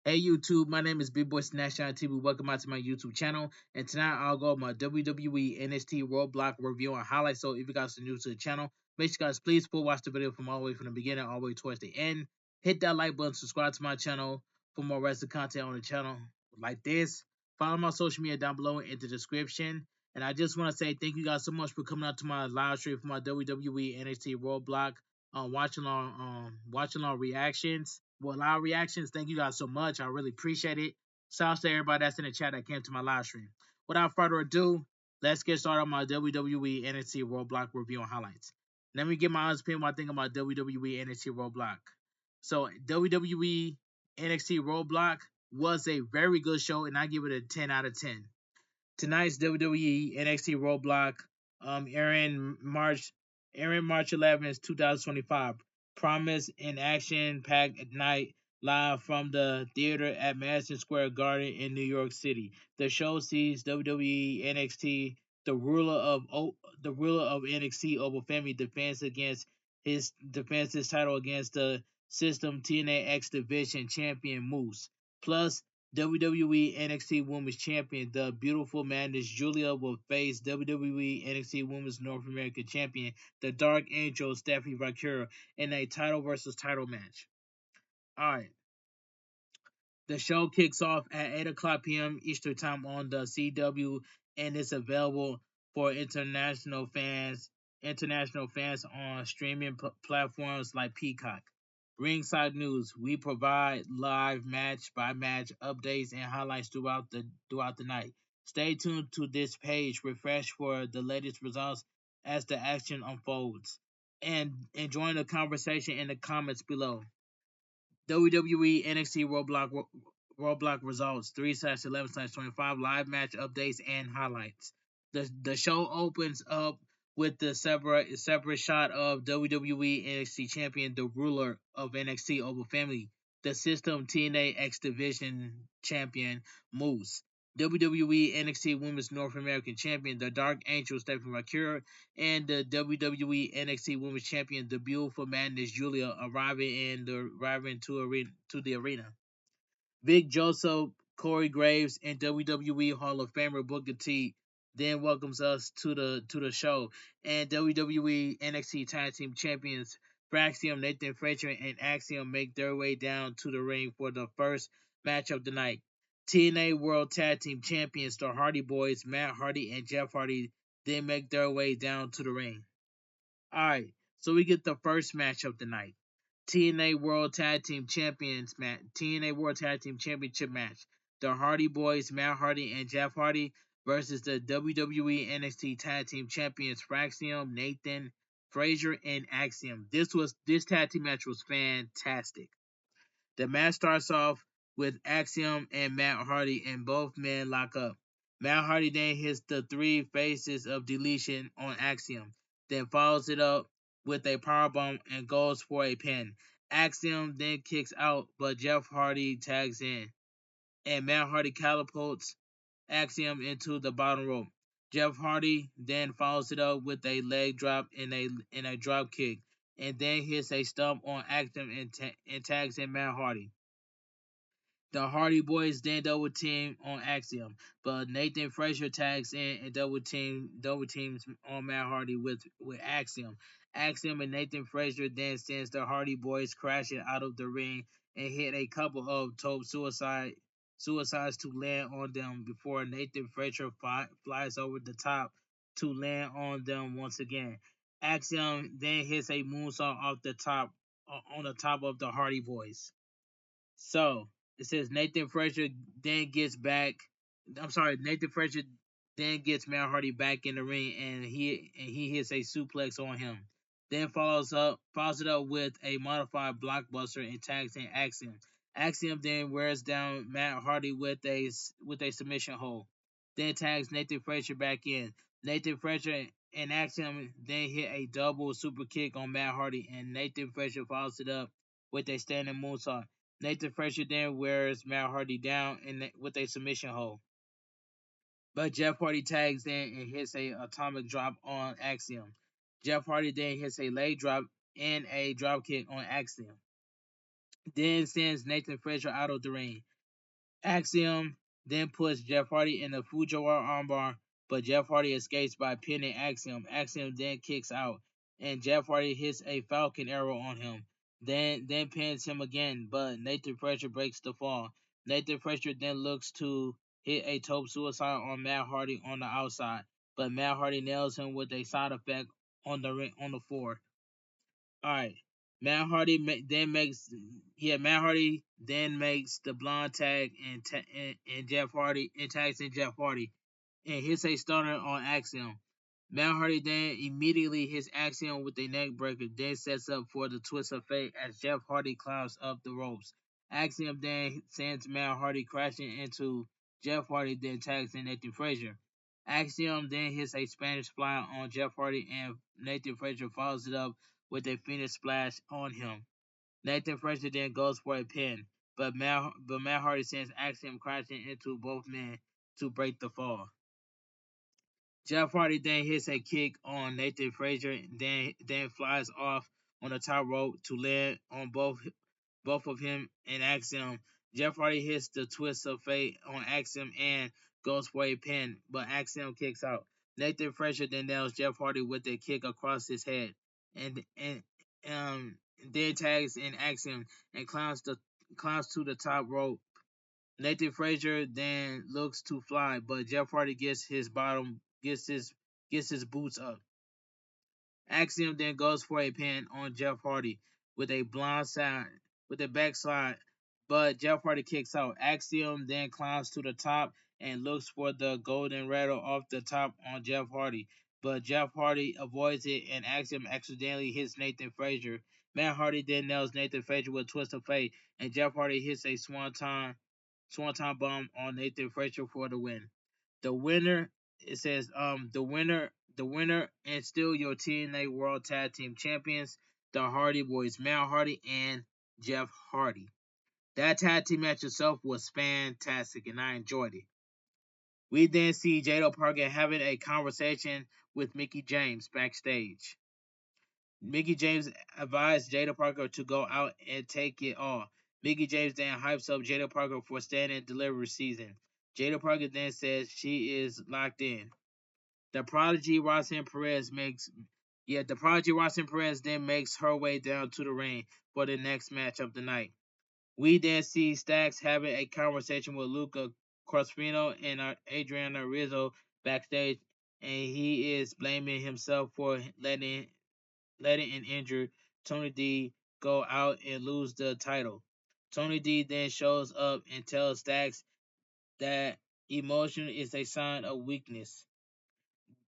Hey YouTube, my name is Bigboysnacksjonnytv. Welcome out to my YouTube channel. And tonight I'll go over my WWE NXT RoadBlock review and highlights. So if you guys are new to the channel, make sure you guys please watch the video from all the way from the beginning all the way towards the end. Hit that like button, subscribe to my channel for more wrestling content on the channel like this. Follow my social media down below in the description. And I just want to say thank you guys so much for coming out to my live stream for my WWE NXT RoadBlock. Watching our reactions. Well, our reactions. Thank you guys so much. I really appreciate it. Shout out to everybody that's in the chat that came to my live stream. Without further ado, let's get started on my WWE NXT RoadBlock review and highlights. Let me get my honest opinion what I think about WWE NXT RoadBlock. So WWE NXT RoadBlock was a very good show, and I give it a 10 out of 10. Tonight's WWE NXT RoadBlock, airing March 11th, 2025. Promise an action-packed night live from the theater at Madison Square Garden in New York City. The show sees WWE NXT, the ruler of NXT over family defends his title against the System TNA X Division champion Moose. Plus, WWE NXT Women's Champion, the beautiful Madness Julia, will face WWE NXT Women's North American Champion, the Dark Angel Stephanie Vaquer, in a title versus title match. Alright. The show kicks off at 8 o'clock p.m. Eastern Time on the CW and is available for international fans on streaming platforms like Peacock. Ringside News: we provide live match by match updates and highlights throughout the night. Stay tuned to this page, refresh for the latest results as the action unfolds, and join the conversation in the comments below. WWE NXT RoadBlock results 3/11/25 live match updates and highlights. The show opens up with the separate shot of WWE NXT champion, the ruler of NXT over family, the System TNA X Division champion Moose. WWE NXT Women's North American Champion, the Dark Angel Stephanie McCure, and the WWE NXT Women's Champion, the Beautiful Madness Julia, arriving to the arena. Vic Joseph, Corey Graves, and WWE Hall of Famer Booker T then welcomes us to the show, and WWE NXT Tag Team Champions Fraxium, Nathan Frazier, and Axiom make their way down to the ring for the first match of the night. TNA World Tag Team Champions, the Hardy Boys, Matt Hardy and Jeff Hardy, then make their way down to the ring. Alright, so we get the first match of the night. TNA World Tag Team Champions match. TNA World Tag Team Championship match. The Hardy Boys, Matt Hardy and Jeff Hardy versus the WWE NXT Tag Team Champions Fraxium, Nathan Frazier, and Axiom. This tag team match was fantastic. The match starts off with Axiom and Matt Hardy, and both men lock up. Matt Hardy then hits the three faces of deletion on Axiom, then follows it up with a powerbomb and goes for a pin. Axiom then kicks out, but Jeff Hardy tags in, and Matt Hardy catapults Axiom into the bottom rope. Jeff Hardy then follows it up with a leg drop and a drop kick, and then hits a stump on Axiom and tags in Matt Hardy. The Hardy Boys then double team on Axiom, but Nathan Frazier tags in and double teams on Matt Hardy with Axiom. Axiom and Nathan Frazier then sends the Hardy Boys crashing out of the ring and hit a couple of top suicides to land on them before Nathan Frazier flies over the top to land on them once again. Axiom then hits a moonsault off the top on the top of the Hardy Boys. So it says Nathan Frazier then gets back. I'm sorry, Nathan Frazier then gets Matt Hardy back in the ring, and he hits a suplex on him. Then follows it up with a modified blockbuster and tags in Axiom. Axiom then wears down Matt Hardy with a submission hold. Then tags Nathan Frazier back in. Nathan Frazier and Axiom then hit a double super kick on Matt Hardy, and Nathan Frazier follows it up with a standing moonsault. Nathan Frazier then wears Matt Hardy down with a submission hold. But Jeff Hardy tags in and hits a atomic drop on Axiom. Jeff Hardy then hits a leg drop and a drop kick on Axiom. Then sends Nathan Frazier out of the ring. Axiom then puts Jeff Hardy in the Fujiwara armbar, but Jeff Hardy escapes by pinning Axiom. Axiom then kicks out, and Jeff Hardy hits a Falcon Arrow on him. Then pins him again, but Nathan Frazier breaks the fall. Nathan Frazier then looks to hit a Tope Suicide on Matt Hardy on the outside, but Matt Hardy nails him with a side effect on the floor. All right. Matt Hardy then makes the blonde tag and Jeff Hardy and tags in Jeff Hardy and hits a stunner on Axiom. Matt Hardy then immediately hits Axiom with a neck breaker, then sets up for the twist of fate as Jeff Hardy climbs up the ropes. Axiom then sends Matt Hardy crashing into Jeff Hardy, then tags in Nathan Frazier. Axiom then hits a Spanish fly on Jeff Hardy, and Nathan Frazier follows it up with a Phoenix splash on him. Nathan Frazier then goes for a pin, but Matt Hardy sends Axiom crashing into both men to break the fall. Jeff Hardy then hits a kick on Nathan Frazier, then flies off on the top rope to land on both of him and Axiom. Jeff Hardy hits the twist of fate on Axiom and goes for a pin, but Axiom kicks out. Nathan Frazier then nails Jeff Hardy with a kick across his head, and um then tags in Axiom and climbs to the top rope. Nathan Frazier then looks to fly, but Jeff Hardy gets his boots up. Axiom then goes for a pin on Jeff Hardy with a backslide, but Jeff Hardy kicks out. Axiom then climbs to the top and looks for the golden rattle off the top on Jeff Hardy, but Jeff Hardy avoids it and Axiom accidentally hits Nathan Frazier. Matt Hardy then nails Nathan Frazier with a twist of fate, and Jeff Hardy hits a swanton bomb on Nathan Frazier for the win. The winner, it says, the winner, and still your TNA World Tag Team Champions, the Hardy Boys, Matt Hardy and Jeff Hardy. That tag team match itself was fantastic, and I enjoyed it. We then see Jado Parker having a conversation with Mickie James backstage. Mickie James advised Jada Parker to go out and take it all. Mickie James then hypes up Jada Parker for standing delivery season. Jada Parker then says she is locked in. The Prodigy Roxanne Perez then makes her way down to the ring for the next match of the night. We then see Stacks having a conversation with Luca Crospino and Adriana Rizzo backstage, and he is blaming himself for letting an injured Tony D go out and lose the title. Tony D then shows up and tells Stacks that emotion is a sign of weakness.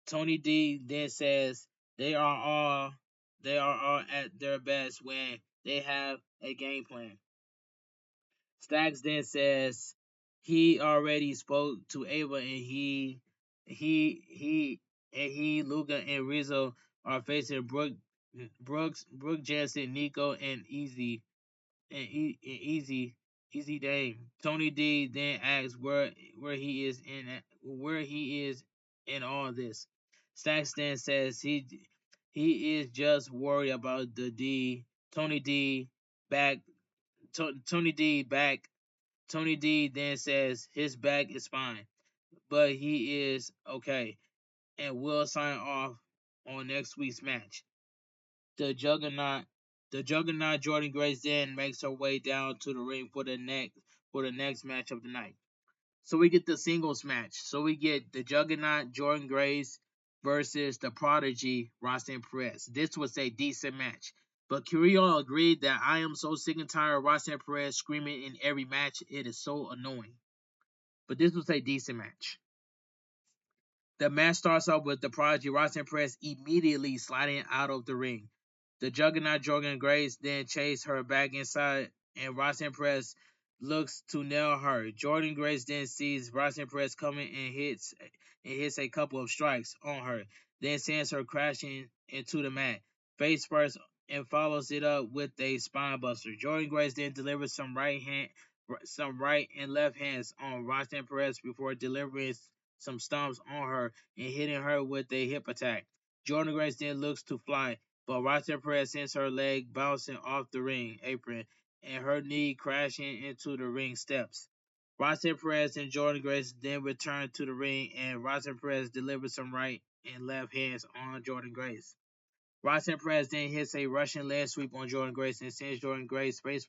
Tony D then says they are all at their best when they have a game plan. Stacks then says he already spoke to Ava and Luca and Rizzo are facing Brooke Jensen, Nico, and Easy Dame. Tony D then asks where he is in all this. Stacks then says he is just worried about the D. Tony D back. Tony D back. Tony D then says his back is fine, but he is okay and will sign off on next week's match. The Juggernaut Jordan Grace then makes her way down to the ring for the next match of the night. So we get the singles match. So we get the Juggernaut Jordan Grace versus the Prodigy Roxanne Perez. This was a decent match. But can we all agree that I am so sick and tired of Roxanne Perez screaming in every match? It is so annoying. But this was a decent match. The match starts off with the Prodigy Roxanne Perez immediately sliding out of the ring. The Juggernaut Jordan Grace then chases her back inside, and Roxanne Perez looks to nail her. Jordan Grace then sees Roxanne Perez coming and hits a couple of strikes on her, then sends her crashing into the mat, face first, and follows it up with a spine buster. Jordan Grace then delivers some right and left hands on Roxanne Perez before delivering some stomps on her and hitting her with a hip attack. Jordan Grace then looks to fly, but Roxanne Perez sends her leg bouncing off the ring apron and her knee crashing into the ring steps. Roxanne Perez and Jordan Grace then returned to the ring, and Roxanne Perez delivered some right and left hands on Jordan Grace. Roxanne Perez then hits a Russian leg sweep on Jordan Grace and sends Jordan Grace face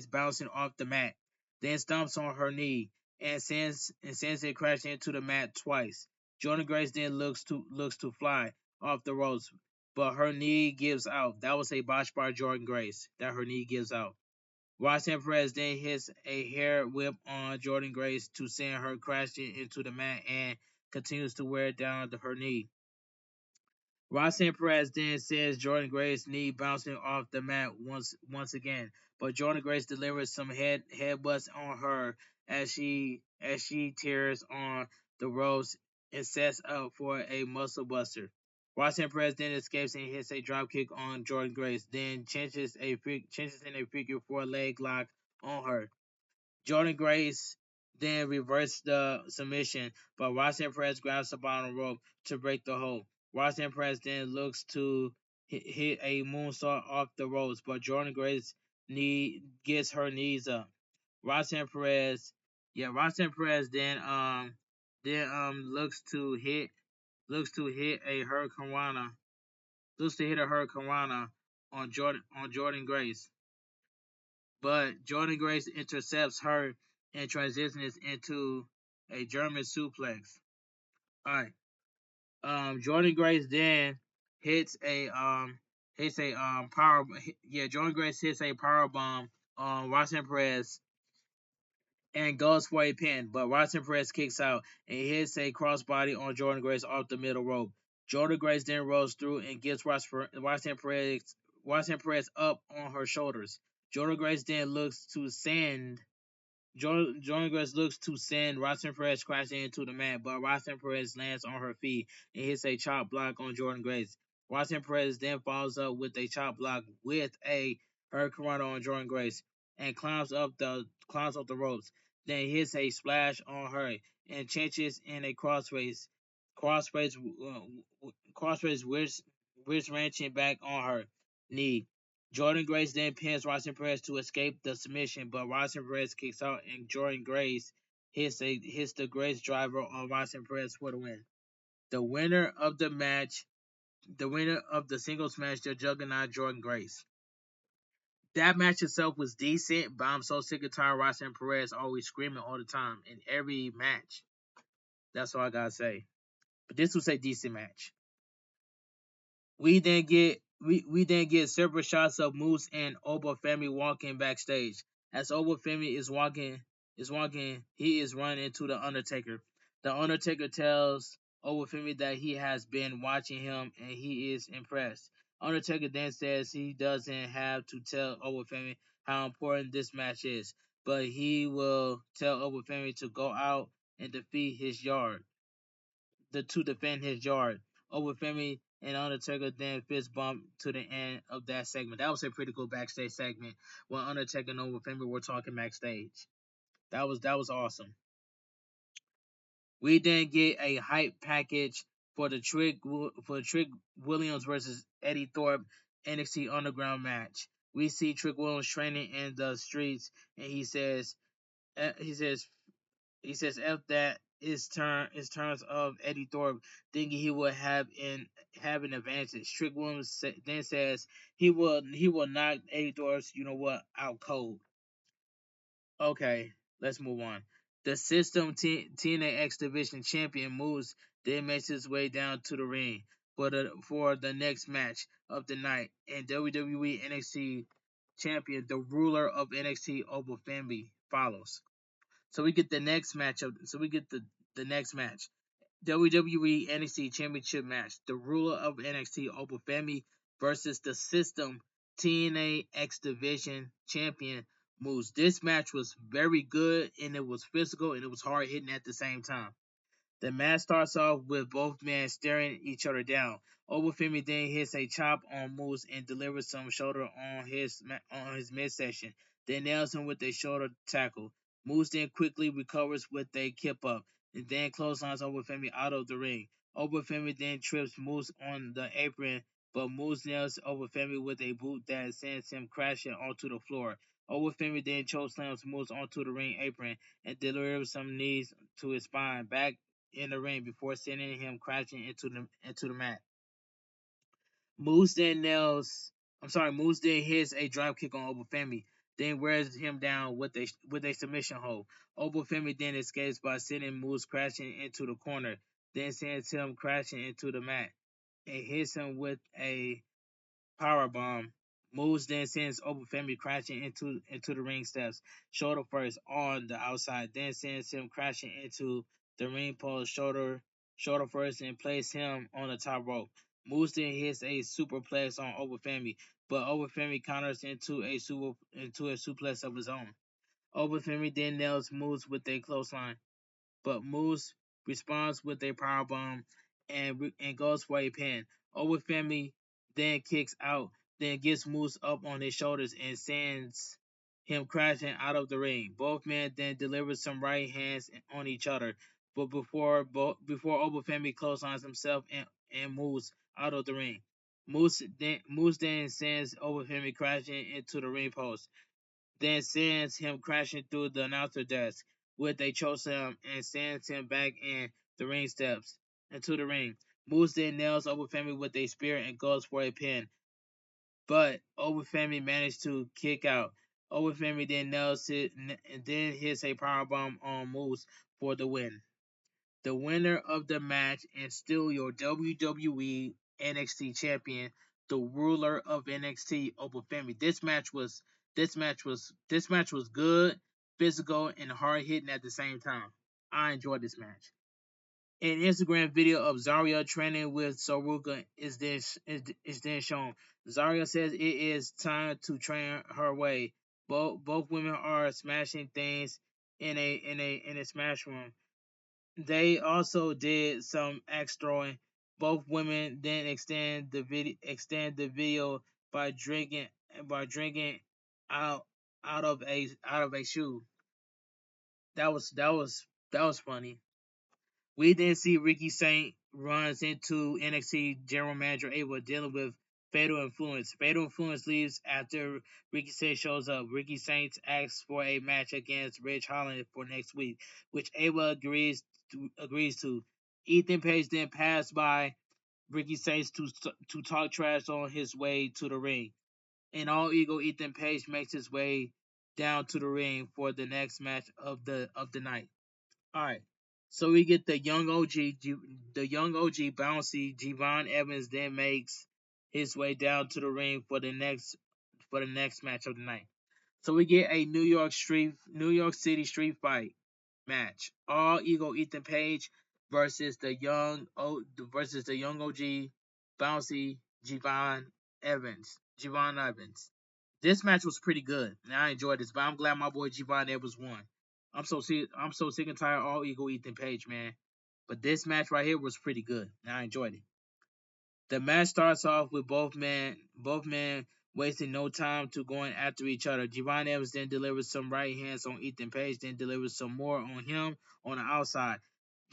bouncing off the mat, then stomps on her knee and sends it crashing into the mat twice. Jordan Grace then looks to fly off the ropes, but her knee gives out. That was a botch by Jordan Grace. That her knee gives out. Roxanne Perez then hits a hair whip on Jordan Grace to send her crashing into the mat and continues to wear down her knee. Roxanne Perez then says Jordan Grace knee bouncing off the mat once again, but Jordan Grace delivers some headbutts on her as she tears on the ropes and sets up for a muscle buster. Roxanne Perez then escapes and hits a dropkick on Jordan Grace, then changes in a figure four leg lock on her. Jordan Grace then reversed the submission, but Roxanne Perez grabs the bottom rope to break the hold. Roxanne Perez then looks to hit a moonsault off the ropes, but Jordan Grace gets her knees up. Roxanne Perez, Roxanne Perez then looks to hit a hurricanrana on Jordan Grace, but Jordan Grace intercepts her and transitions into a German suplex. All right. Jordan Grace then hits a power. Yeah, Jordan Grace hits a power bomb on Roxanne Perez and goes for a pin, but Roxanne Perez kicks out and hits a crossbody on Jordan Grace off the middle rope. Jordan Grace then rolls through and gets Roxanne Perez up on her shoulders. Jordan Grace then Jordan Grace looks to send Roxanne Perez crashing into the mat, but Roxanne Perez lands on her feet and hits a chop block on Jordan Grace. Roxanne Perez then follows up with a chop block with a hurricanrana on Jordan Grace and climbs up the ropes. Then hits a splash on her and changes in a crossface, wrist wrenching back on her knee. Jordan Grace then pins Roxanne Perez to escape the submission, but Roxanne Perez kicks out and Jordan Grace hits the Grace driver on Roxanne Perez for the win. The winner of the singles match, the Juggernaut Jordan Grace. That match itself was decent, but I'm so sick and tired of Roxanne Perez always screaming all the time in every match. That's all I gotta say. But this was a decent match. We then get several shots of Moose and Oba Femi walking backstage. As Oba Femi is walking, he is running into the Undertaker. The Undertaker tells Oba Femi that he has been watching him and he is impressed. Undertaker then says he doesn't have to tell Oba Femi how important this match is, but he will tell Oba Femi to go out and defend his yard. Femi and Undertaker then fist bump to the end of that segment. That was a pretty cool backstage segment when Undertaker and Femi were talking backstage. That was awesome. We then get a hype package for the Trick Williams versus Eddie Thorpe NXT Underground match. We see Trick Williams training in the streets, and he says, eh, he says, He says F that is terms of Eddie Thorpe thinking he will have an advantage. Trick Williams then says he will knock Eddie Thorpe's out cold. Okay, let's move on. The System TNA X Division champion Moose then makes his way down to the ring for the next match of the night, and WWE NXT champion, the ruler of NXT Oba Femi, follows. So we get the next matchup. So we get the next match. WWE NXT Championship match. The ruler of NXT, Oba Femi, versus the System TNA X Division Champion Moose. This match was very good and it was physical and it was hard hitting at the same time. The match starts off with both men staring each other down. Obafemi then hits a chop on Moose and delivers some shoulder on his midsection. Then nails him with a shoulder tackle. Moose then quickly recovers with a kip up and then clotheslines Obafemi out of the ring. Obafemi then trips Moose on the apron but Moose nails Obafemi with a boot that sends him crashing onto the floor. Obafemi then chokeslams Moose onto the ring apron and delivers some knees to his spine back in the ring before sending him crashing into the mat. Moose then nails. Moose then hits a drop kick on Obafemi, then wears him down with a submission hold. Obafemi then escapes by sending Moose crashing into the corner, then sends him crashing into the mat and hits him with a powerbomb. Moose then sends Obafemi crashing into the ring steps, shoulder first on the outside, then sends him crashing into the ring post, shoulder first, and place him on the top rope. Moose then hits a superplex on Obafemi, but Obafemi counters into a suplex of his own. Obafemi then nails Moose with a clothesline, but Moose responds with a powerbomb and goes for a pin. Obafemi then kicks out, then gets Moose up on his shoulders and sends him crashing out of the ring. Both men then deliver some right hands on each other, but before Obafemi clotheslines himself and Moose out of the ring. Moose then sends Obafemi crashing into the ring post, then sends him crashing through the announcer desk with a chokeslam and sends him back in the ring steps into the ring. Moose then nails Obafemi with a spear and goes for a pin, but Obafemi managed to kick out. Obafemi then nails it and then hits a powerbomb on Moose for the win. The winner of the match and still your WWE NXT champion, the ruler of NXT, Obafemi. This match was good, physical, and hard hitting at the same time. I enjoyed this match. An Instagram video of Zarya training with Soruka is then shown. Zarya says it is time to train her way. Both women are smashing things in a smash room. They also did some axe throwing. Both women then extend the video by drinking out out of a shoe. That was funny. We then see Ricky Saint runs into NXT General Manager Ava dealing with Fatal Influence. Fatal Influence leaves after Ricky Saint shows up. Ricky Saint asks for a match against Ridge Holland for next week, which Ava agrees to. Ethan Page then passed by Ricky Saint to talk trash on his way to the ring. In all ego, Ethan Page makes his way down to the ring for the next match of the night. All right. So we get the young OG bouncy Javon Evans then makes his way down to the ring for the next match of the night. So we get a New York City street fight match. All Ego Ethan Page versus the young OG bouncy Javon Evans. This match was pretty good. And I enjoyed this, but I'm glad my boy Javon Evans won. I'm so sick and tired of all Ego Ethan Page, man. But this match right here was pretty good. And I enjoyed it. The match starts off with both men wasting no time to going after each other. Javon Evans then delivers some right hands on Ethan Page, then delivers some more on him on the outside.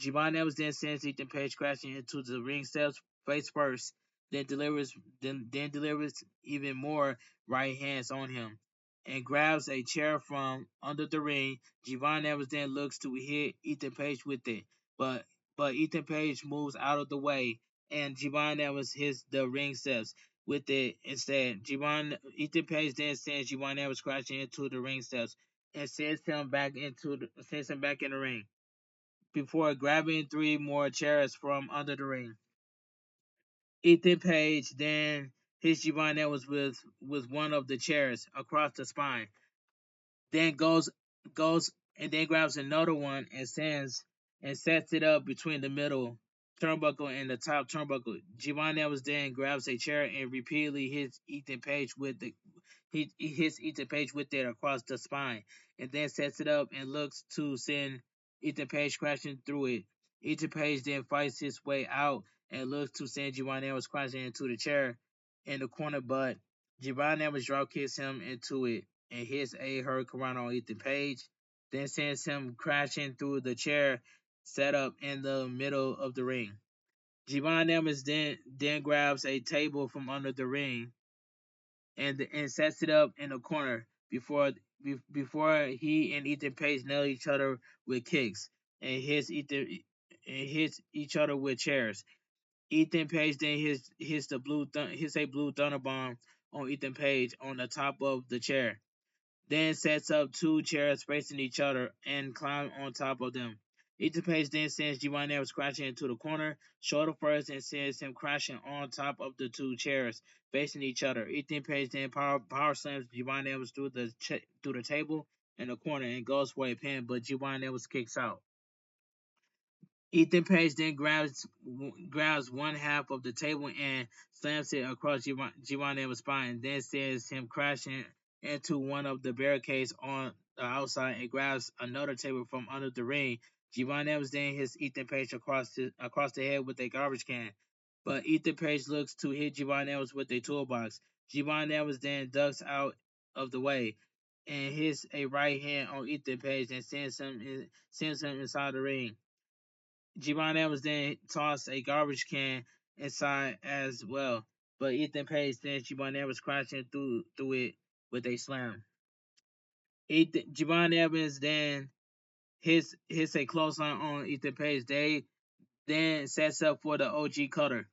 Javon Evans then sends Ethan Page crashing into the ring steps face first, then delivers even more right hands on him and grabs a chair from under the ring. Javon Evans then looks to hit Ethan Page with it, but Ethan Page moves out of the way and Javon Evans hits the ring steps with it instead. Ethan Page then sends Javon Evans crashing into the ring steps and sends him back in the ring before grabbing three more chairs from under the ring. Ethan Page then hits Javon Evans with one of the chairs across the spine, then goes and then grabs another one and sets it up between the middle turnbuckle and the top turnbuckle. Javon Evans then grabs a chair and repeatedly hits Ethan Page with the he hits Ethan Page with it across the spine, and then sets it up and looks to send Ethan Page crashing through it. Ethan Page then fights his way out and looks to send Javon Evans crashing into the chair in the corner, but Javon Evans drop kicks him into it and hits a hurricane on Ethan Page, then sends him crashing through the chair set up in the middle of the ring. Javon Evans then grabs a table from under the ring and sets it up in the corner before he and Ethan Page nail each other with kicks and hits each other with chairs. Ethan Page then hits a blue thunder bomb on Ethan Page on the top of the chair. Then sets up two chairs facing each other and climbs on top of them. Ethan Page then sends Giovanni Evans crashing into the corner, shoulder first, and sends him crashing on top of the two chairs facing each other. Ethan Page then power slams Giovanni Evans through the table in the corner and goes for a pin, but Giovanni Evans kicks out. Ethan Page then grabs one half of the table and slams it across Giovanni Evans' spine, then sends him crashing into one of the barricades on the outside and grabs another table from under the ring. Giovanni Evans then hits Ethan Page across the head with a garbage can, but Ethan Page looks to hit Giovanni Evans with a toolbox. Giovanni Evans then ducks out of the way and hits a right hand on Ethan Page and sends him inside the ring. Giovanni Evans then tossed a garbage can inside as well, but Ethan Page sends Giovanni Evans crashing through it with a slam. Giovanni Evans then hits a clothesline on Ethan Page. They then sets up for the OG cutter.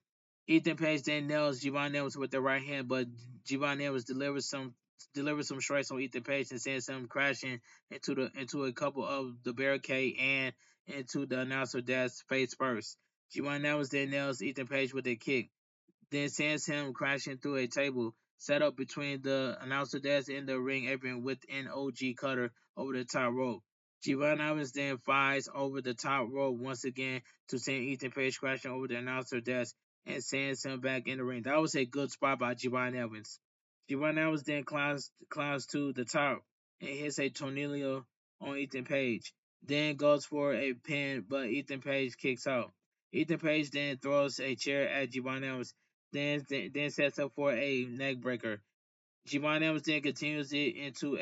Ethan Page then nails Giovanni Evans with the right hand, but Giovanni Evans delivers some strikes on Ethan Page and sends him crashing into a couple of the barricade and into the announcer desk face first. Giovanni Evans then nails Ethan Page with a kick, then sends him crashing through a table set up between the announcer desk and the ring apron with an OG cutter over the top rope. Giovanni Evans then flies over the top rope once again to send Ethan Page crashing over the announcer desk and sends him back in the ring. That was a good spot by Giovanni Evans. Giovanni Evans then climbs to the top and hits a tornillo on Ethan Page. Then goes for a pin, but Ethan Page kicks out. Ethan Page then throws a chair at Giovanni Evans, then sets up for a neck breaker. Giovanni Evans then counters it into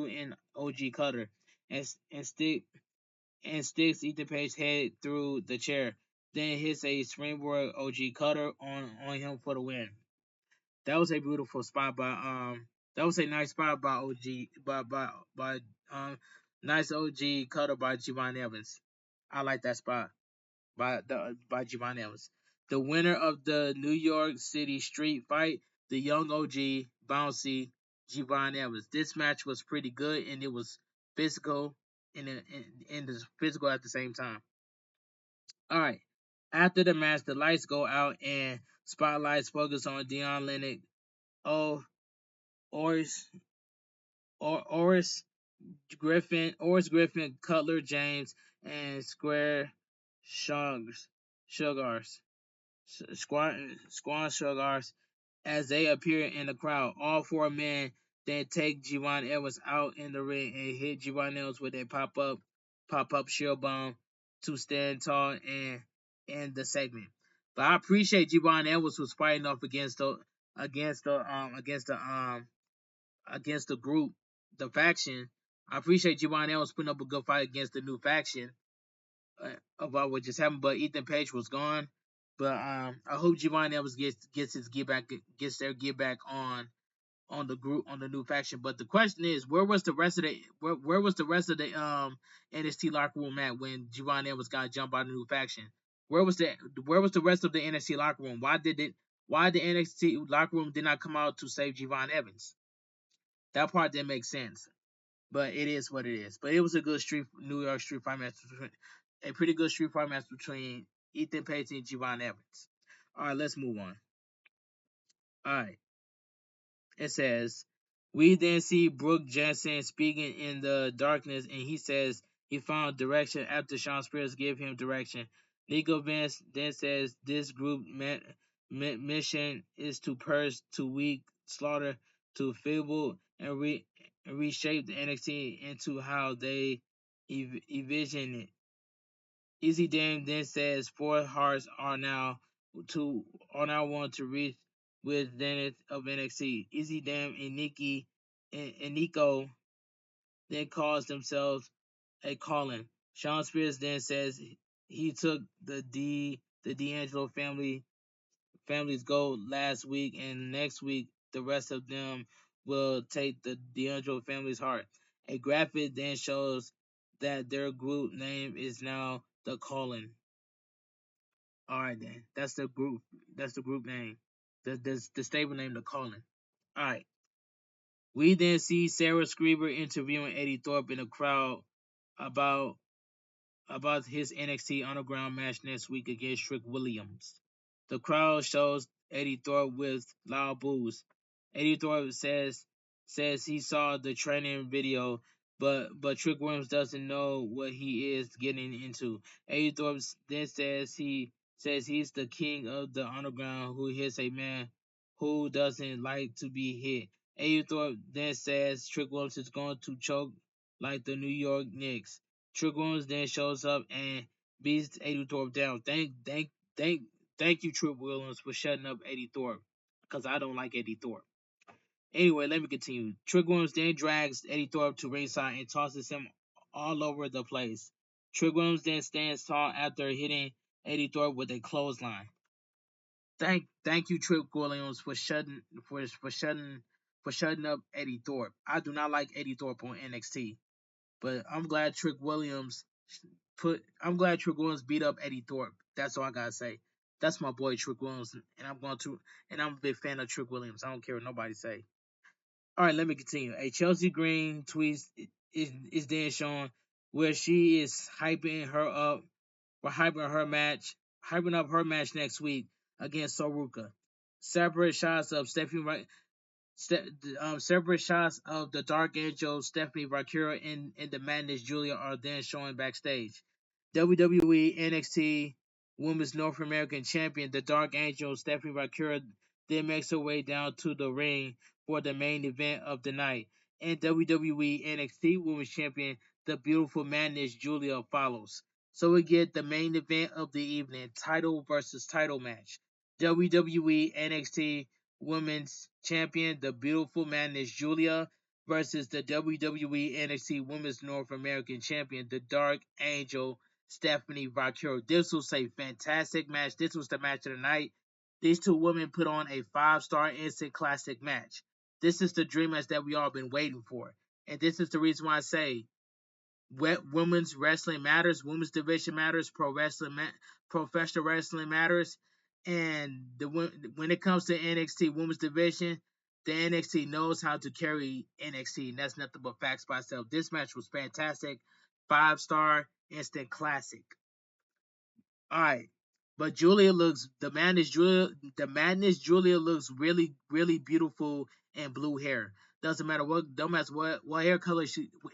an OG cutter and sticks Ethan Page's head through the chair. Then hits a springboard OG cutter on him for the win. That was a beautiful spot that was a nice spot by OG by nice OG cutter by Giovanni Evans. I like that spot by Giovanni Evans. The winner of the New York City Street Fight, the young OG bouncy Giovanni Evans. This match was pretty good and it was physical and physical at the same time. All right. After the match, the lights go out and spotlights focus on Dion Lennox, oh, Oris, Oris Griffin, Cutler James, and Sugars. Squad Sugars as they appear in the crowd. All four men then take Giovanni Evans out in the ring and hit Giovanni Evans with a pop up shield bomb to stand tall and end the segment. But I appreciate Giovanni Evans was fighting off against the group, the faction. I appreciate Giovanni Evans putting up a good fight against the new faction about what just happened. But Ethan Page was gone. But I hope Giovanni Evans gets their get back on the group on the new faction. But the question is, where was the rest of the NXT locker room at when Giovanni Evans got jumped by the new faction? Where was the rest of the NXT locker room? Why the NXT locker room did not come out to save Giovanni Evans? That part didn't make sense. But it is what it is. But it was a good New York street fight match a pretty good street fight match between Ethan Page and Giovanni Evans. All right, let's move on. All right. It says, we then see Brooke Jensen speaking in the darkness, and he says he found direction after Shawn Spears gave him direction. Nico Vince then says this group mission is to purge, to weak, slaughter, to feeble, and reshape the NXT into how they envision it. Easy Dame then says four hearts are now one to reach with Zenith of NXT. Easy Dame and Nico then calls themselves a calling. Shawn Spears then says he took the D'Angelo family's gold last week, and next week the rest of them will take the D'Angelo family's heart. A graphic then shows that their group name is now the Calling. All right, then that's the group. That's the group name. The stable name, the Calling. All right. We then see Sarah Screever interviewing Eddie Thorpe in the crowd about his NXT Underground match next week against Trick Williams. The crowd shows Eddie Thorpe with loud boos. Eddie Thorpe says he saw the training video, but Trick Williams doesn't know what he is getting into. Eddie Thorpe then says he's the king of the underground who hits a man who doesn't like to be hit. Eddie Thorpe then says Trick Williams is going to choke like the New York Knicks. Trick Williams then shows up and beats Eddie Thorpe down. Thank thank you, Trick Williams, for shutting up Eddie Thorpe, because I don't like Eddie Thorpe. Anyway, let me continue. Trick Williams then drags Eddie Thorpe to ringside and tosses him all over the place. Trick Williams then stands tall after hitting Eddie Thorpe with a clothesline. Thank you, Trick Williams, for shutting up Eddie Thorpe. I do not like Eddie Thorpe on NXT, but I'm glad Trick Williams beat up Eddie Thorpe. That's all I gotta say. That's my boy Trick Williams, and I'm a big fan of Trick Williams. I don't care what nobody say. All right, let me continue. A Chelsea Green tweet is then shown where she is hyping up her match next week against Soruka. Separate shots of separate shots of the Dark Angel, Stephanie Vaquer, and the Madness Julia are then showing backstage. WWE NXT Women's North American Champion, the Dark Angel, Stephanie Vaquer, then makes her way down to the ring for the main event of the night. And WWE NXT Women's Champion, the Beautiful Madness Julia, follows. So we get the main event of the evening, title versus title match. WWE NXT Women's Champion, the Beautiful Madness Julia, versus the WWE NXT Women's North American Champion, the Dark Angel, Stephanie Vaquer. This was a fantastic match. This was the match of the night. These two women put on a 5-star instant classic match. This is the dream match that we all been waiting for. And this is the reason why I say women's wrestling matters, women's division matters, professional wrestling matters, and when it comes to NXT women's division, the NXT knows how to carry NXT, and that's nothing but facts by itself. This match was fantastic, 5-star instant classic. All right. But the Madness Julia looks really, really beautiful in blue hair. Don't matter what hair color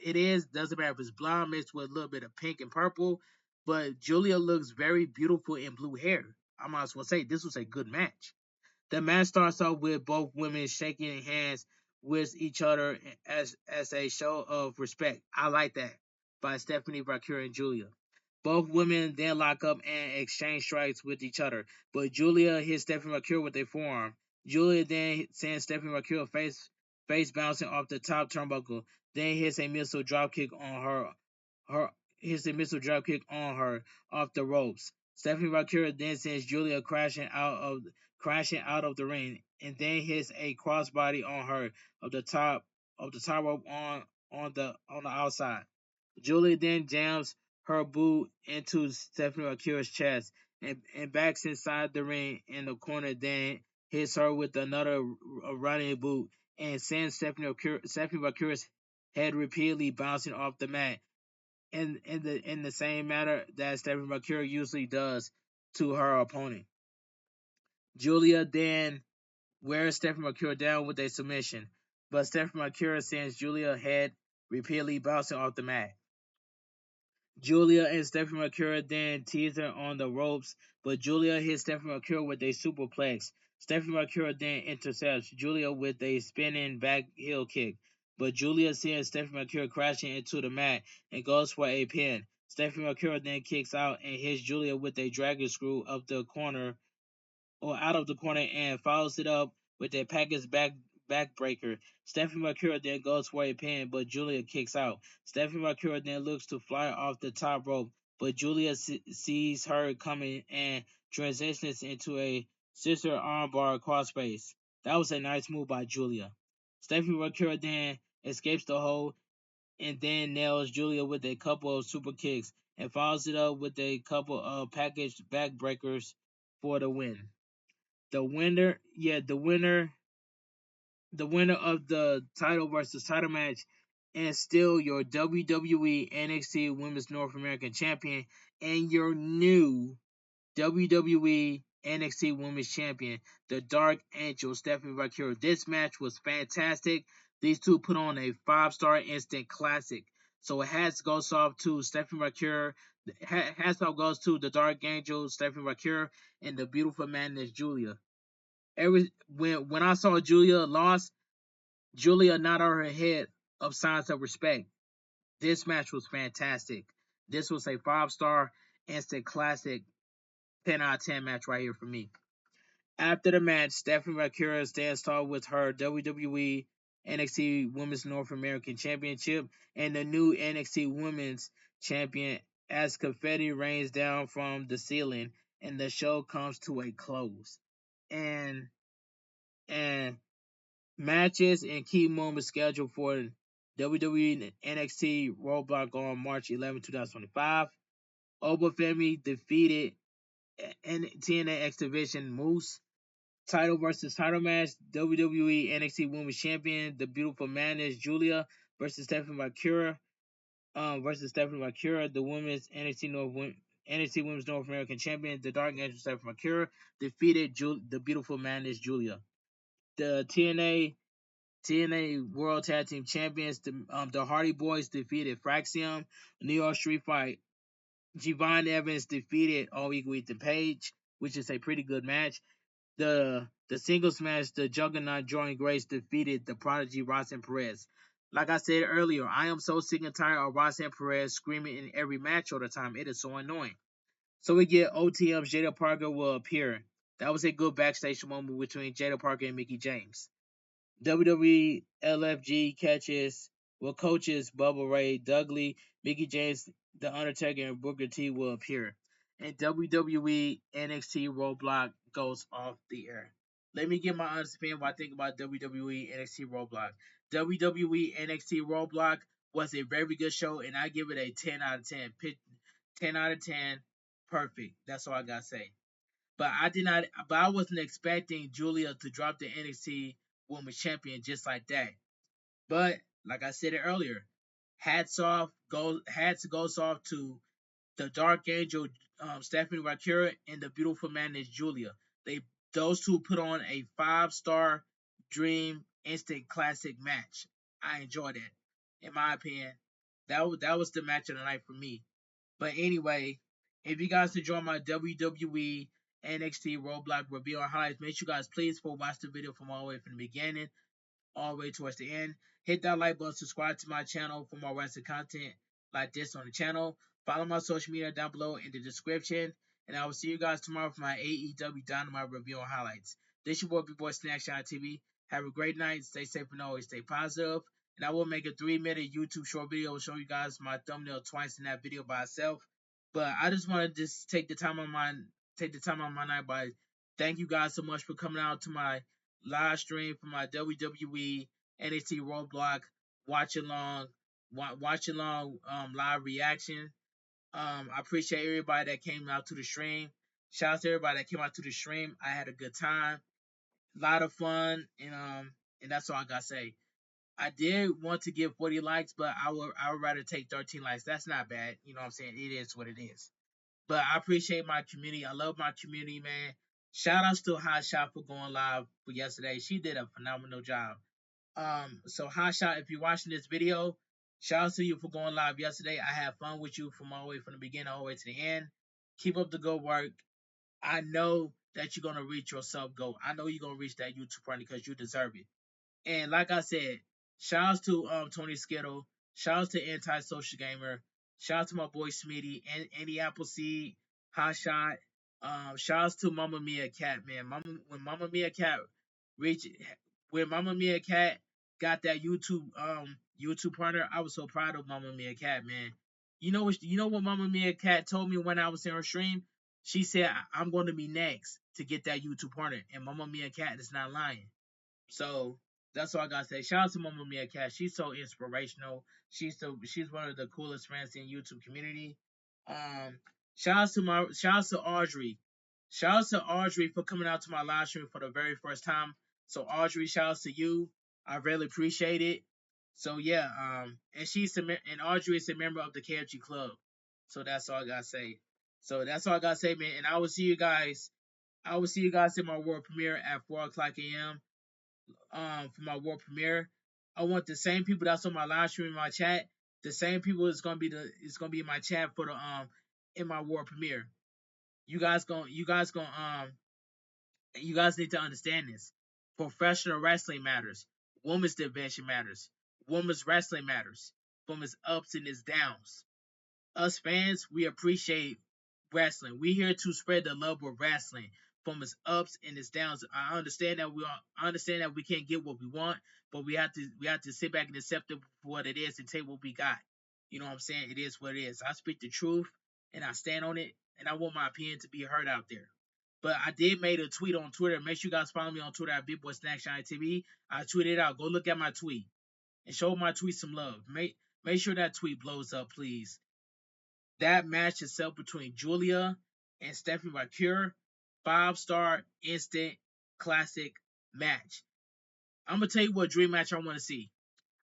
it is. Doesn't matter if it's blonde mixed with a little bit of pink and purple. But Julia looks very beautiful in blue hair. I might as well say this was a good match. The match starts off with both women shaking hands with each other as a show of respect. I like that by Stephanie Vaquer and Julia. Both women then lock up and exchange strikes with each other, but Julia hits Stephanie Vaquer with a forearm. Julia then sends Stephanie Vaquer face bouncing off the top turnbuckle, then hits a missile dropkick on her hits a missile dropkick on her off the ropes. Stephanie Vaquer then sends Julia crashing out of the ring, and then hits a crossbody on her of the top rope on the outside. Julia then jams her boot into Stephanie Vaquer's chest and backs inside the ring in the corner, then hits her with another running boot and sends Stephanie Vaquer's head repeatedly bouncing off the mat in the same manner that Stephanie Vaquer usually does to her opponent. Julia then wears Stephanie Vaquer down with a submission, but Stephanie Vaquer sends Julia's head repeatedly bouncing off the mat. Julia and Stephanie Vaquer then tease her on the ropes, but Julia hits Stephanie Vaquer with a superplex. Stephanie Vaquer then intercepts Julia with a spinning back heel kick, but Julia sends Stephanie Vaquer crashing into the mat and goes for a pin. Stephanie Vaquer then kicks out and hits Julia with a dragon screw of the corner or out of the corner and follows it up with a package backbreaker. Stephanie Vaquer then goes for a pin, but Julia kicks out. Stephanie Vaquer then looks to fly off the top rope, but Julia sees her coming and transitions into a sister armbar crossface. That was a nice move by Julia. Stephanie Vaquer then escapes the hold and then nails Julia with a couple of super kicks and follows it up with a couple of packaged backbreakers for the win. The winner of the title versus title match and still your WWE NXT Women's North American Champion and your new WWE NXT Women's Champion, the Dark Angel Stephanie Vaquer. This match was fantastic. These two put on a 5-star instant classic. So it has goes off to Stephanie Vaquer. Hats off goes to the Dark Angel Stephanie Vaquer and the beautiful madness Julia. When I saw Julia lost, Julia nodded her head of signs of respect. This match was fantastic. This was a 5-star instant classic 10 out of 10 match right here for me. After the match, Stephanie Vaquer stands tall with her WWE NXT Women's North American Championship and the new NXT Women's Champion as confetti rains down from the ceiling and the show comes to a close. And and matches and key moments scheduled for WWE NXT RoadBlock on March 11, 2025. Oba Femi defeated TNA X Division Moose. Title versus title match. WWE NXT Women's Champion, the beautiful madness Julia versus Stephanie Vaquer. The women's NXT Women's North American Champion, the Dark Angel Stephanie Vaquer defeated the beautiful madness Julia. The TNA World Tag Team Champions, the Hardy Boys defeated Fraxium. New York Street Fight. Javon Evans defeated All Equal Ethan Page, which is a pretty good match. The singles match, the Juggernaut Jordan Grace defeated the Prodigy Ross and Perez. Like I said earlier, I am so sick and tired of Ross and Perez screaming in every match all the time. It is so annoying. So we get OTM's Jada Parker will appear. That was a good backstage moment between Jada Parker and Mickey James. WWE LFG coaches Bubba Ray Dudley, Mickey James, The Undertaker, and Booker T will appear. And WWE NXT Roadblock goes off the air. Let me get my honest opinion what I think about WWE NXT Roadblock. WWE NXT Roadblock was a very good show, and I give it a 10 out of 10. 10 out of 10, perfect. That's all I gotta say. But I wasn't expecting Julia to drop the NXT Women's Champion just like that. But like I said it earlier, hats goes off to the Dark Angel, Stephanie Vaquer, and the beautiful madness Julia. They Those two put on a 5-star dream instant classic match. I enjoyed it. In my opinion, that was the match of the night for me. But anyway, if you guys enjoy my WWE NXT Roadblock review and highlights, make sure you guys please watch the video from all the way from the beginning all the way towards the end. Hit that like button, subscribe to my channel for more wrestling content like this on the channel. Follow my social media down below in the description. And I will see you guys tomorrow for my AEW Dynamite review and highlights. This your boy Bigboysnacksjonnytv. Have a great night. Stay safe and always stay positive. And I will make a 3-minute YouTube short video showing you guys my thumbnail twice in that video by itself. But I just want to take the time on my night by thank you guys so much for coming out to my live stream for my WWE NXT Roadblock watch along live reaction. I appreciate everybody that came out to the stream. Shout out to everybody that came out to the stream. I had a good time, a lot of fun, and that's all I gotta say. I did want to give 40 likes, but I would rather take 13 likes. That's not bad. You know what I'm saying? It is what it is. But I appreciate my community. I love my community, man. Shout outs to Hot Shot for going live for yesterday. She did a phenomenal job. So Hot Shot, if you're watching this video, shout out to you for going live yesterday. I had fun with you from all the way from the beginning all the way to the end. Keep up the good work. I know that you're gonna reach your sub goal. I know you're gonna reach that YouTube party because you deserve it. And like I said, shout outs to Tony Skittle. Shout outs to Anti-Social Gamer. Shout out to my boy Smitty and Andy Appleseed, Hot Shot. Shout outs to Mama Mia Cat, man. When Mama Mia Cat reached when Mama Mia Cat got that YouTube partner, I was so proud of Mama Mia Cat, man. You know what Mama Mia Cat told me when I was in her stream? She said I'm going to be next to get that YouTube partner, and Mama Mia Cat is not lying. So that's all I gotta say. Shout out to Mama Mia Cat. She's so inspirational. She's one of the coolest friends in YouTube community. Um, shout out to Audrey. Shout out to Audrey for coming out to my live stream for the very first time. So Audrey, shout out to you. I really appreciate it. So yeah, and Audrey is a member of the KFG Club. So that's all I gotta say. So that's all I gotta say, man. And I will see you guys. I will see you guys in my world premiere at 4 o'clock a.m. For my world premiere. I want the same people that's on my live stream in my chat. The same people is gonna be in my chat for the in my world premiere. You guys need to understand this. Professional wrestling matters. Women's division matters. Women's wrestling matters. From its ups and its downs. Us fans, we appreciate wrestling. We here to spread the love of wrestling from its ups and its downs. I understand that we can't get what we want, but we have to sit back and accept it for what it is and take what we got. You know what I'm saying? It is what it is. I speak the truth and I stand on it, and I want my opinion to be heard out there. But I did make a tweet on Twitter. Make sure you guys follow me on Twitter at Bigboysnacksjonnytv. I tweeted out. Go look at my tweet and show my tweet some love. Make sure that tweet blows up, please. That match itself between Guilia and Stephanie Vaquer, 5-star instant classic match. I'm gonna tell you what dream match I want to see.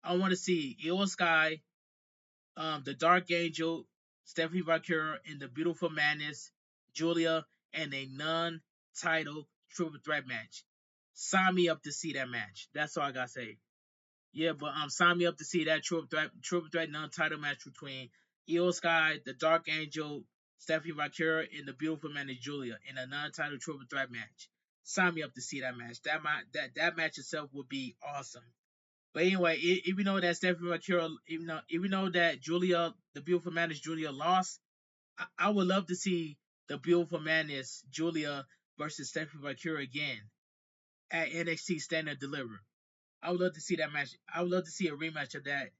I want to see Io Sky, the Dark Angel, Stephanie Vaquer, and the Beautiful Madness, Guilia, and a non-title triple threat match. Sign me up to see that match. That's all I gotta say. Yeah, but sign me up to see that triple threat non-title match between Io Sky, the Dark Angel, Stephanie Vaquer, and the Beautiful Man Julia in a non-title triple threat match. Sign me up to see that match. That match itself would be awesome. But anyway, even though that Stephanie Vaquer, even though that Julia, the Beautiful Man Julia lost, I would love to see the Beautiful Madness Julia versus Stephanie Vaquer again at NXT Standard Deliver. I would love to see that match. I would love to see a rematch of that.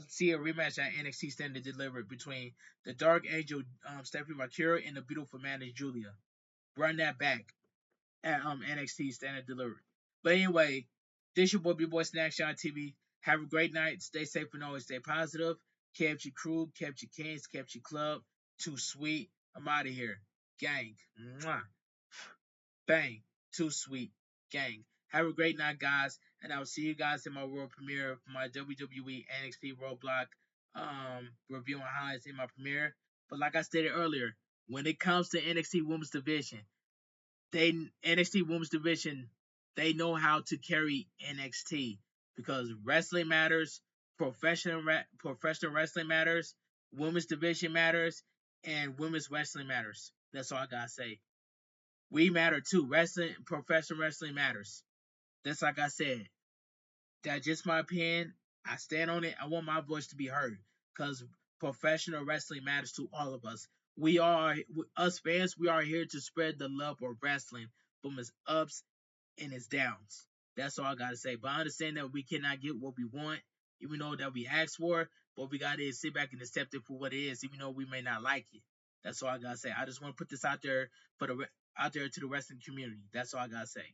See a rematch at NXT Standard Delivered between the Dark Angel, Stephanie Vaquer, and the Beautiful Madness Julia. Run that back at NXT Standard Delivered. But anyway, this your boy Bigboysnacksjonnytv. Have a great night. Stay safe and always stay positive. KFG crew, KFG Kings, KFG Club. Too sweet. I'm out of here. Gang. Mwah. Bang. Too sweet. Gang. Have a great night, guys, and I will see you guys in my world premiere for my WWE NXT RoadBlock review and highlights in my premiere. But like I stated earlier, when it comes to NXT Women's Division, NXT Women's Division, they know how to carry NXT because wrestling matters, professional wrestling matters, women's division matters, and women's wrestling matters. That's all I gotta say. We matter too. Professional wrestling matters. That's like I said. That's just my opinion. I stand on it. I want my voice to be heard because professional wrestling matters to all of us. Us fans, we are here to spread the love of wrestling from its ups and its downs. That's all I gotta say. But I understand that we cannot get what we want, even though that we asked for. But we gotta sit back and accept it for what it is, even though we may not like it. That's all I gotta say. I just want to put this out there out there to the wrestling community. That's all I gotta say.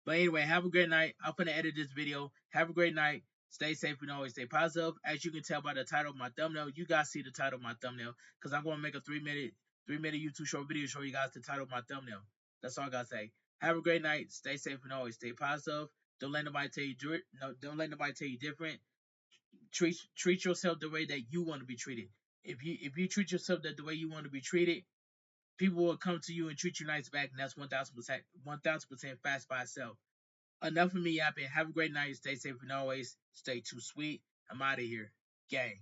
But anyway, have a great night. I'm gonna edit this video. Have a great night. Stay safe and always stay positive. As you can tell by the title of my thumbnail, you guys see the title of my thumbnail because I'm gonna make a 3-minute YouTube short video show you guys the title of my thumbnail. That's all I gotta say. Have a great night. Stay safe and always stay positive. Don't let nobody tell you don't let nobody tell you different. Treat yourself the way that you want to be treated. If you treat yourself the way you want to be treated, people will come to you and treat you nice back, and that's 1,000% fast by itself. Enough of me yapping. Have a great night. Stay safe and always stay too sweet. I'm out of here. Gang.